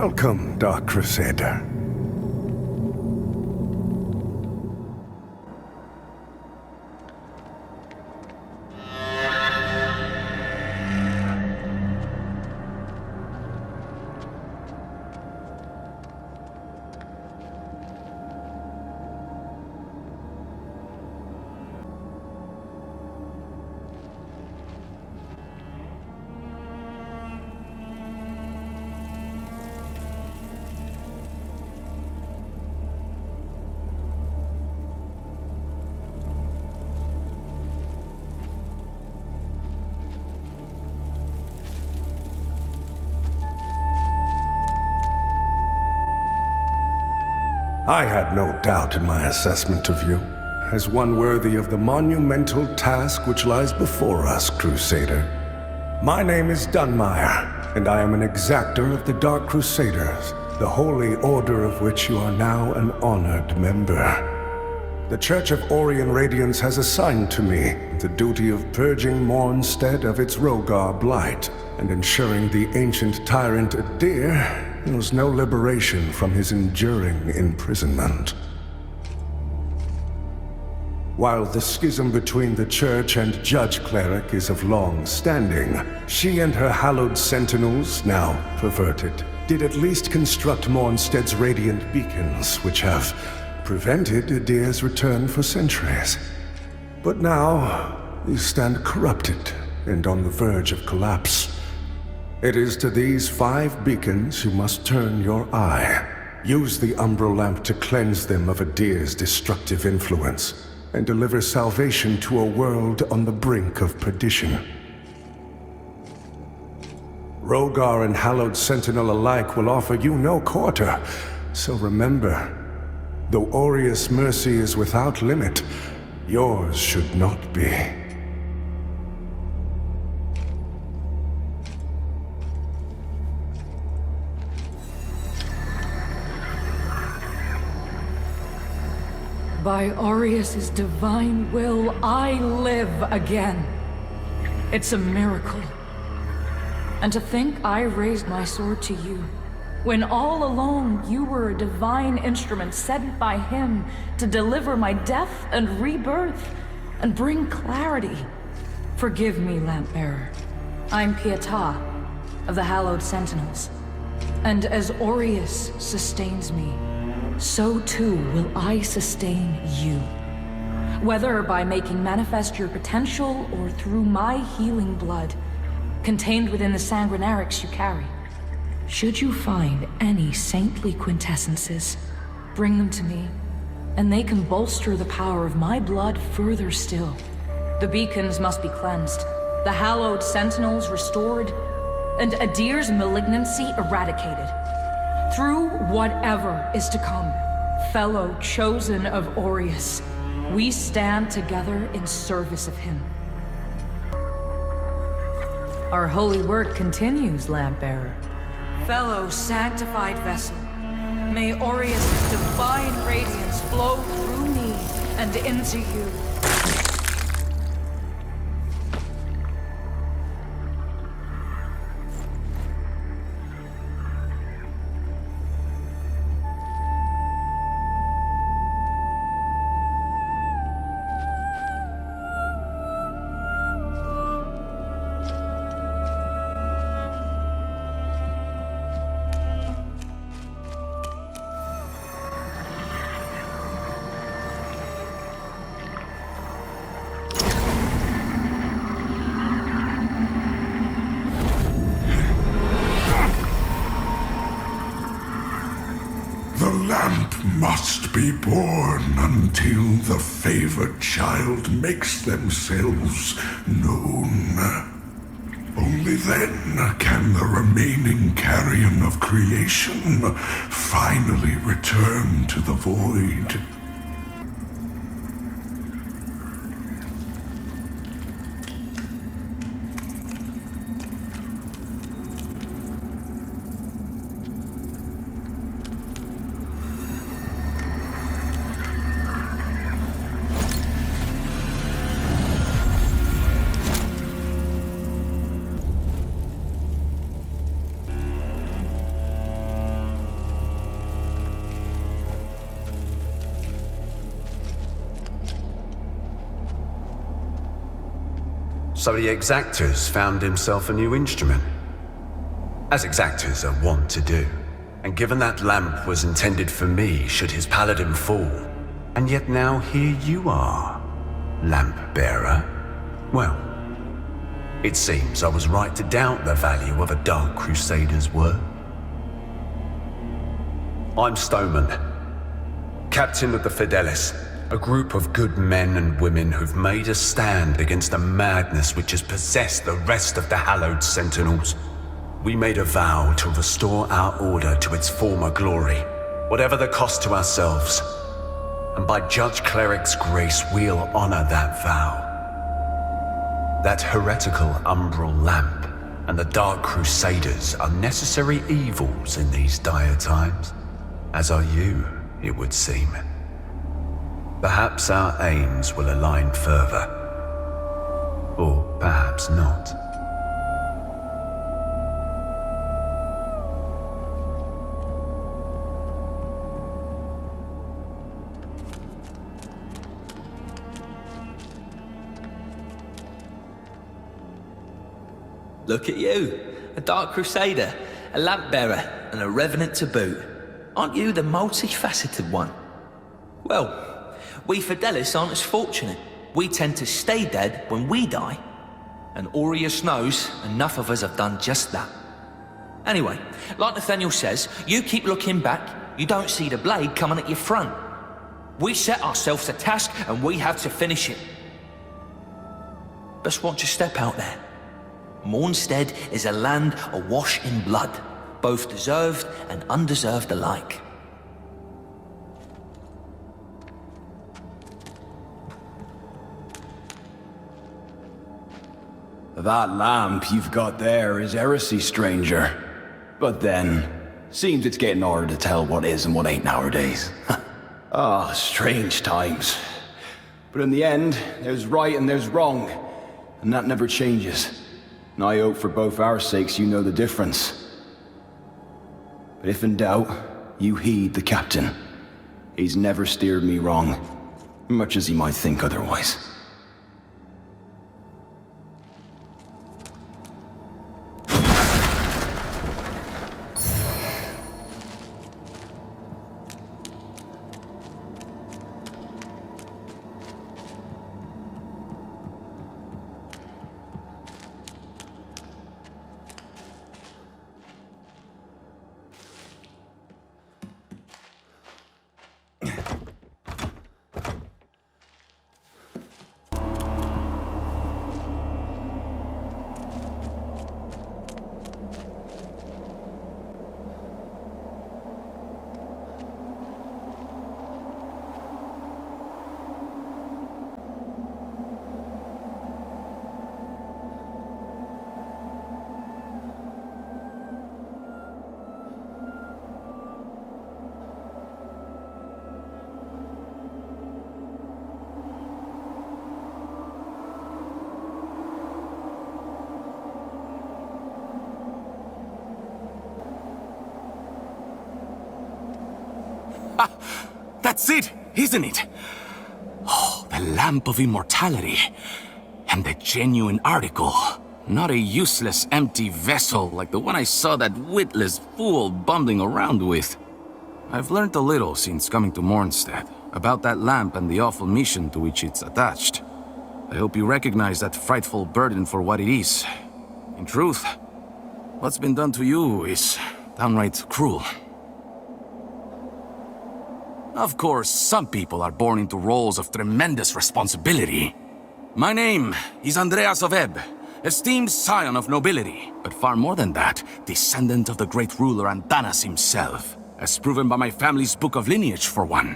Welcome, Dark Crusader. I had no doubt in my assessment of you, as one worthy of the monumental task which lies before us, Crusader. My name is Dunmire, and I am an exactor of the Dark Crusaders, the holy order of which you are now an honored member. The Church of Orient Radiance has assigned to me the duty of purging Mornstead of its Rogar blight, and ensuring the ancient tyrant Adir knows no liberation from his enduring imprisonment. While the schism between the Church and Judge Cleric is of long standing, she and her hallowed sentinels, now perverted, did at least construct Mornstead's radiant beacons, which have prevented Adir's return for centuries. But now, these stand corrupted and on the verge of collapse. It is to these 5 beacons you must turn your eye. Use the Umbral Lamp to cleanse them of Adir's destructive influence, and deliver salvation to a world on the brink of perdition. Rogar and Hallowed Sentinel alike will offer you no quarter, so remember, though Aureus' mercy is without limit, yours should not be. By Aureus' divine will, I live again. It's a miracle. And to think I raised my sword to you, when all along you were a divine instrument sent by him to deliver my death and rebirth and bring clarity. Forgive me, Lampbearer. I'm Pietà of the Hallowed Sentinels. And as Aureus sustains me, so too will I sustain you. Whether by making manifest your potential or through my healing blood, contained within the sanguinarics you carry. Should you find any saintly quintessences, bring them to me, and they can bolster the power of my blood further still. The beacons must be cleansed, the hallowed sentinels restored, and Adir's malignancy eradicated. Through whatever is to come, fellow chosen of Aureus, we stand together in service of him. Our holy work continues, Lampbearer. Fellow sanctified vessel, may Aureus' divine radiance flow through me and into you. Must be born until the favored child makes themselves known. Only then can the remaining carrion of creation finally return to the void. So the exactors found himself a new instrument. As exactors are wont to do. And given that lamp was intended for me should his paladin fall, and yet now here you are, lamp bearer. Well, it seems I was right to doubt the value of a Dark Crusader's word. I'm Stoneman, captain of the Fidelis, a group of good men and women who've made a stand against the madness which has possessed the rest of the hallowed Sentinels. We made a vow to restore our order to its former glory, whatever the cost to ourselves. And by Judge Cleric's grace, we'll honor that vow. That heretical umbral lamp and the Dark Crusaders are necessary evils in these dire times, as are you, it would seem. Perhaps our aims will align further. Or perhaps not. Look at you, a Dark Crusader, a lamp bearer, and a revenant to boot. Aren't you the multifaceted one? Well, we Fidelis aren't as fortunate. We tend to stay dead when we die. And Aureus knows enough of us have done just that. Anyway, like Nathaniel says, you keep looking back, you don't see the blade coming at your front. We set ourselves a task and we have to finish it. Best watch your step out there. Mornstead is a land awash in blood, both deserved and undeserved alike. That lamp you've got there is heresy, stranger. But then, seems it's getting harder to tell what is and what ain't nowadays. Ah, strange times. But in the end, there's right and there's wrong, and that never changes. And I hope for both our sakes you know the difference. But if in doubt, you heed the captain. He's never steered me wrong, much as he might think otherwise. That's it, isn't it? Oh, the Lamp of Immortality. And the genuine article. Not a useless, empty vessel like the one I saw that witless fool bumbling around with. I've learned a little since coming to Mornstead about that lamp and the awful mission to which it's attached. I hope you recognize that frightful burden for what it is. In truth, what's been done to you is downright cruel. Of course, some people are born into roles of tremendous responsibility. My name is Andreas of Ebb, esteemed scion of nobility, but far more than that, descendant of the great ruler Antanas himself, as proven by my family's book of lineage, for one.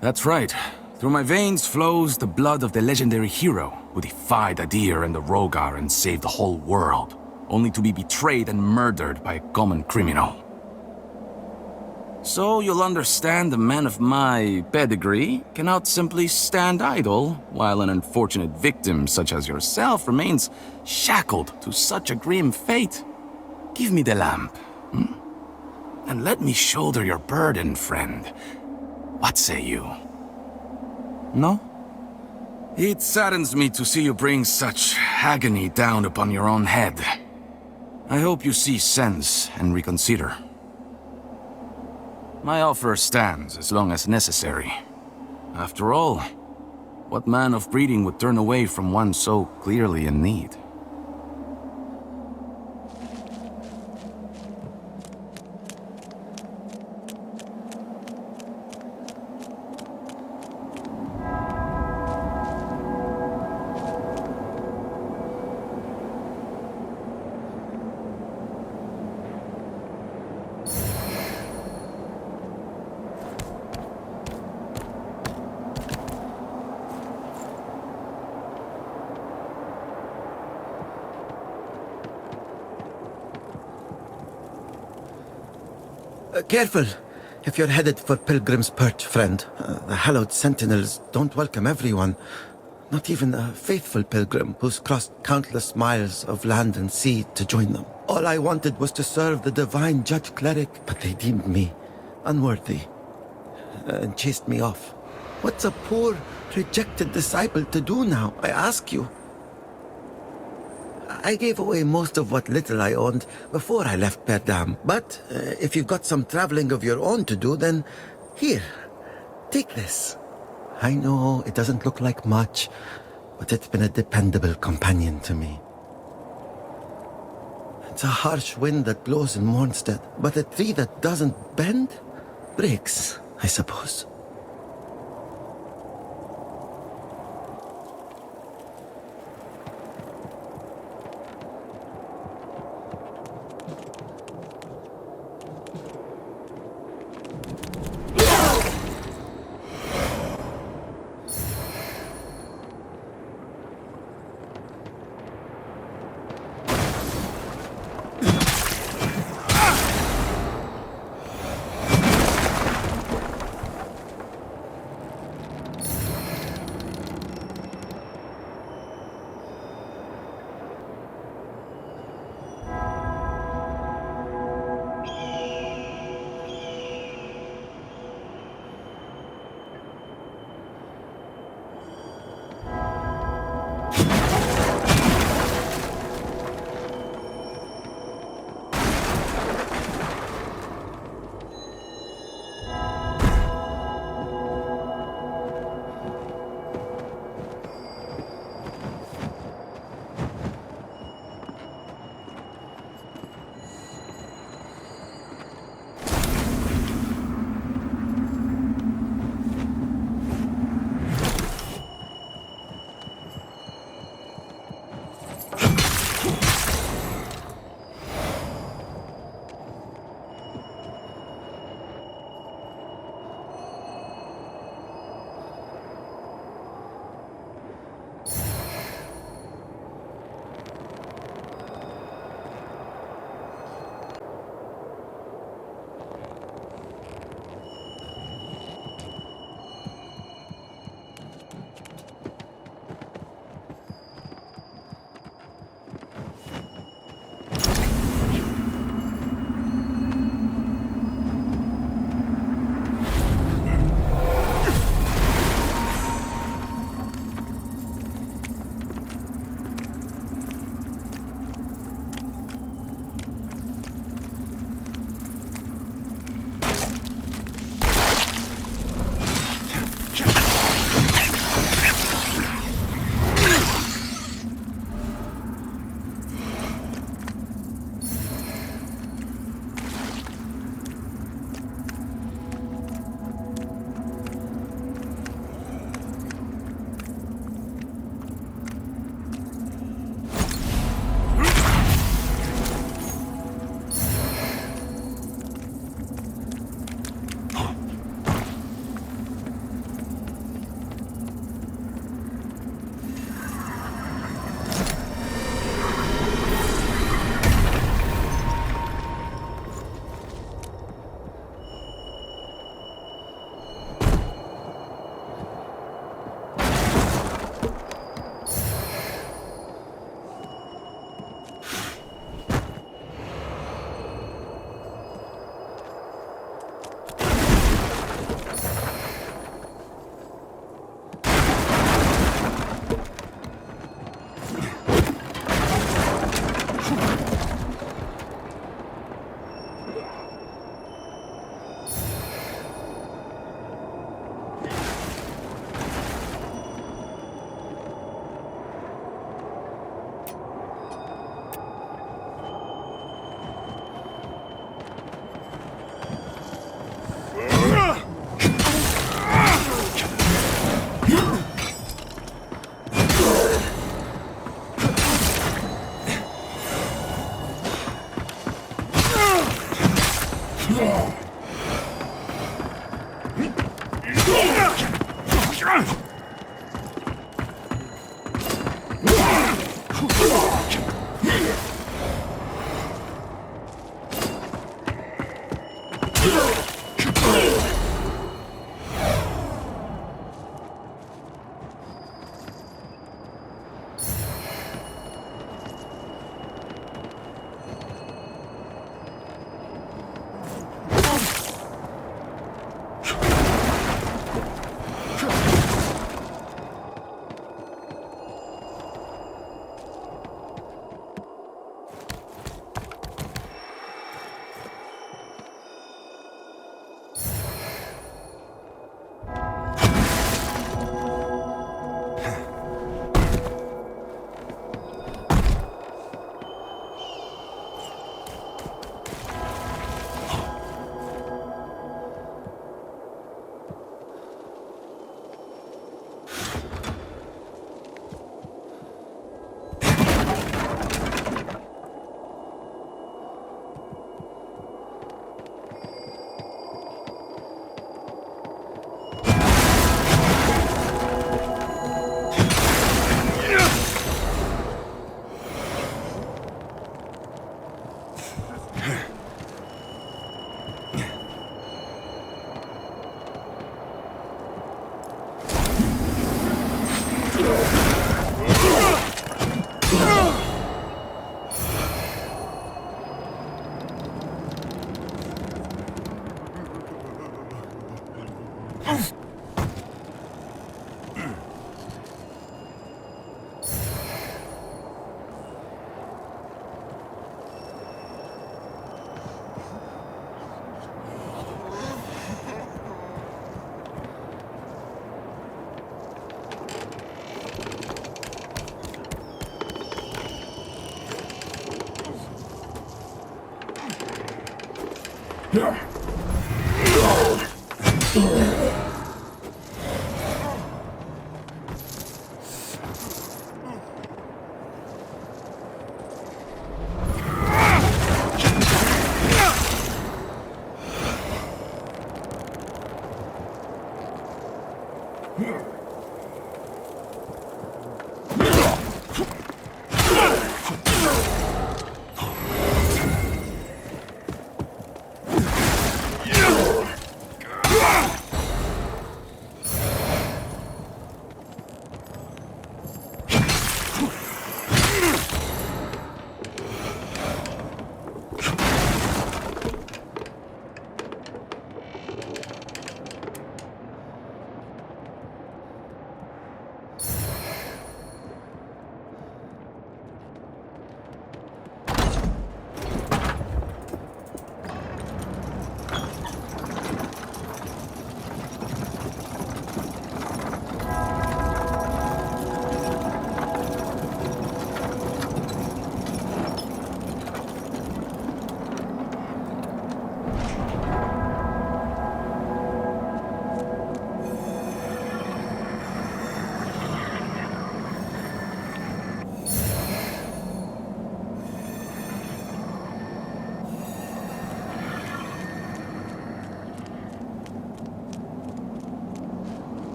That's right. Through my veins flows the blood of the legendary hero who defied Adir and the Rogar and saved the whole world, only to be betrayed and murdered by a common criminal. So you'll understand a man of my pedigree cannot simply stand idle while an unfortunate victim such as yourself remains shackled to such a grim fate. Give me the lamp, and let me shoulder your burden, friend. What say you? No? It saddens me to see you bring such agony down upon your own head. I hope you see sense and reconsider. My offer stands as long as necessary. After all, what man of breeding would turn away from one so clearly in need? Careful! If you're headed for Pilgrim's Perch, friend. The hallowed sentinels don't welcome everyone. Not even a faithful pilgrim who's crossed countless miles of land and sea to join them. All I wanted was to serve the divine judge cleric, but they deemed me unworthy and chased me off. What's a poor, rejected disciple to do now, I ask you? I gave away most of what little I owned before I left Perdam. But if you've got some traveling of your own to do, then here, take this. I know it doesn't look like much, but it's been a dependable companion to me. It's a harsh wind that blows in Mornstead, but a tree that doesn't bend breaks, I suppose.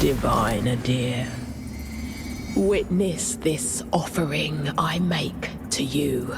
Diviner dear, witness this offering I make to you.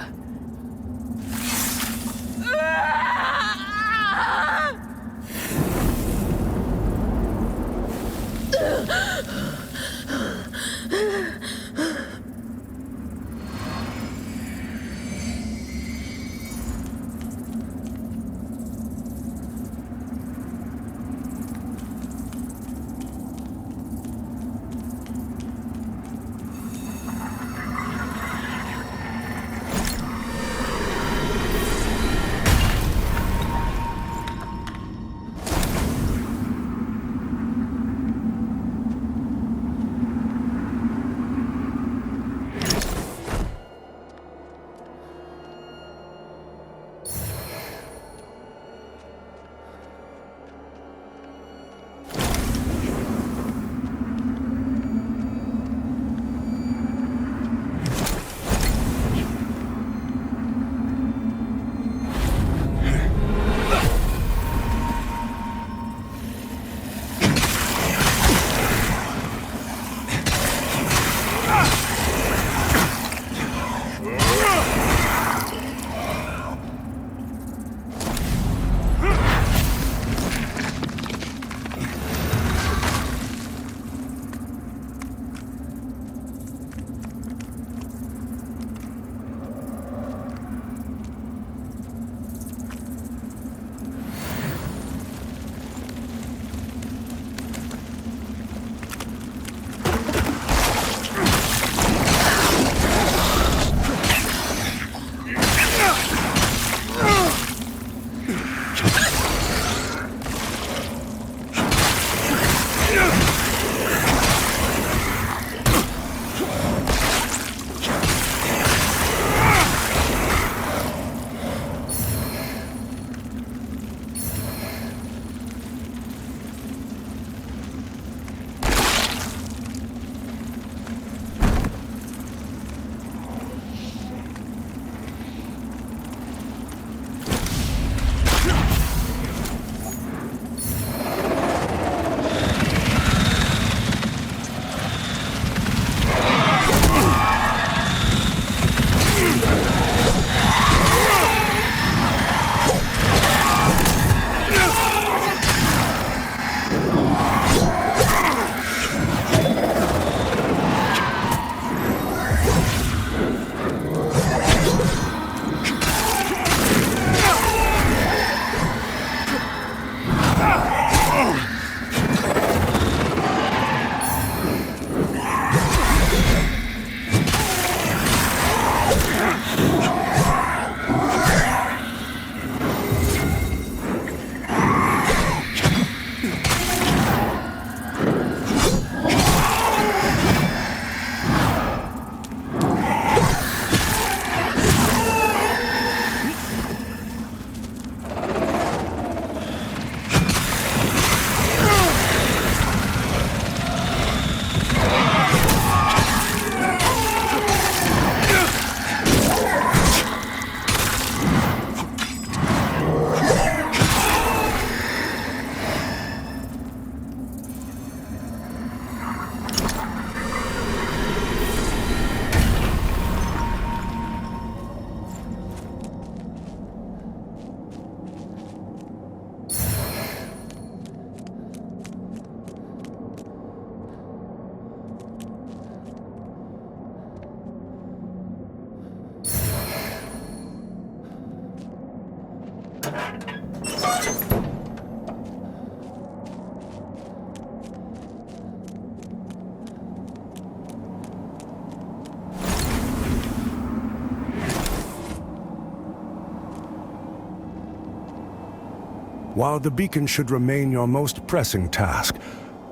While the beacon should remain your most pressing task,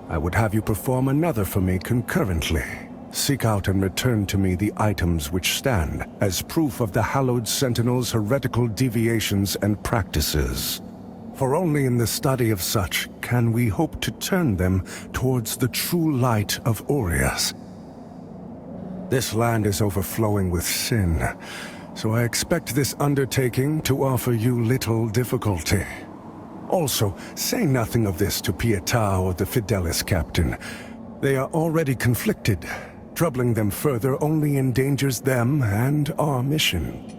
I would have you perform another for me concurrently. Seek out and return to me the items which stand as proof of the Hallowed Sentinel's heretical deviations and practices. For only in the study of such can we hope to turn them towards the true light of Aureus. This land is overflowing with sin, so I expect this undertaking to offer you little difficulty. Also, say nothing of this to Pietà or the Fidelis captain. They are already conflicted. Troubling them further only endangers them and our mission.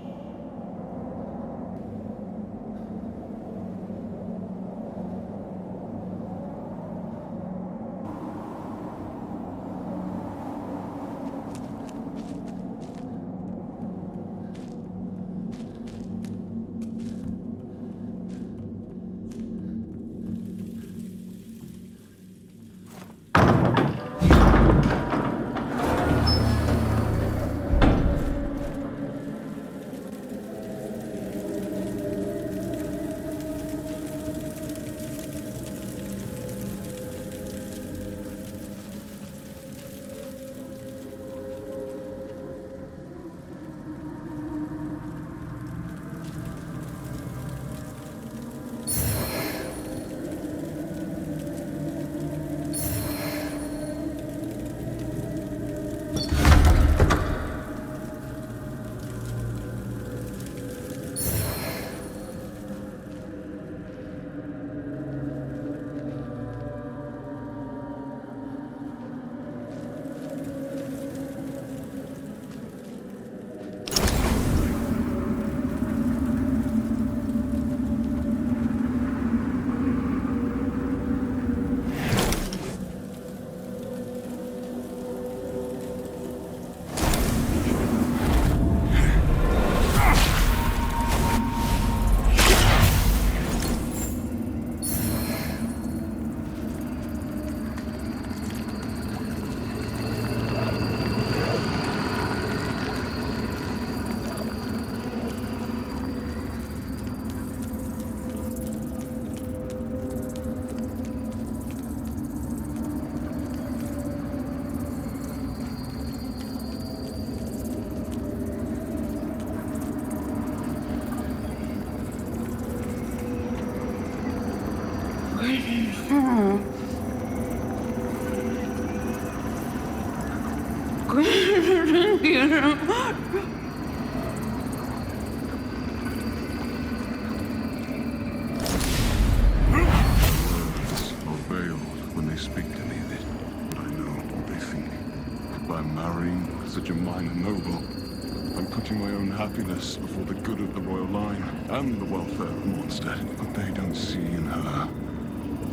Happiness before the good of the royal line and the welfare of Mornstead, but they don't see in her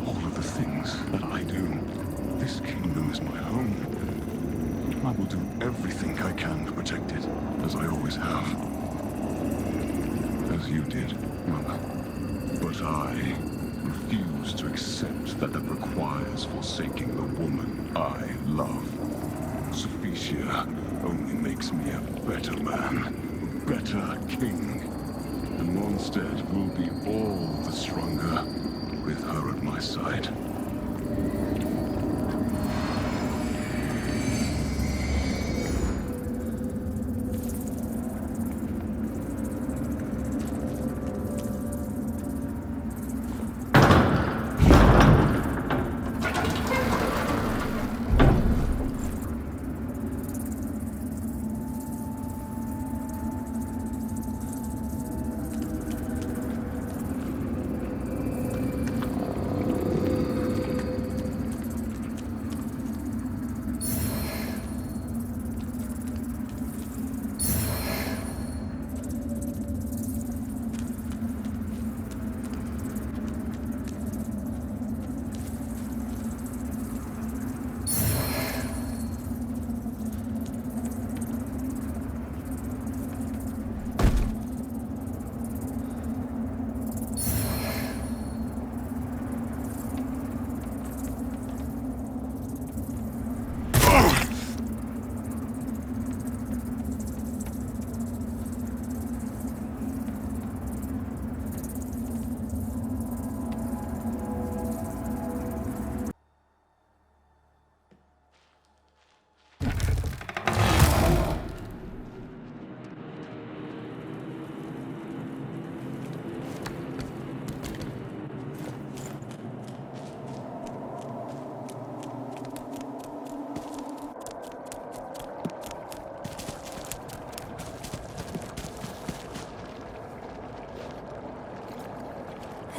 all of the things that I do. This kingdom is my home. I will do everything I can to protect it, as I always have. As you did, Mother. But I refuse to accept that requires forsaking the woman I love. Sophicia only makes me a better man. Better king, and Mornstead will be all the stronger with her at my side.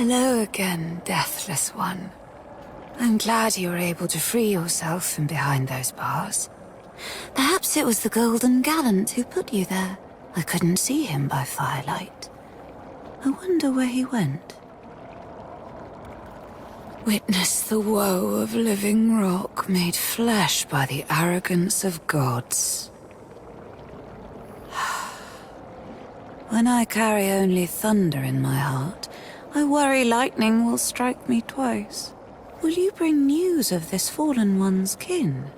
Hello again, deathless one. I'm glad you were able to free yourself from behind those bars. Perhaps it was the Golden Gallant who put you there. I couldn't see him by firelight. I wonder where he went. Witness the woe of living rock made flesh by the arrogance of gods. When I carry only thunder in my heart, I worry lightning will strike me twice. Will you bring news of this fallen one's kin?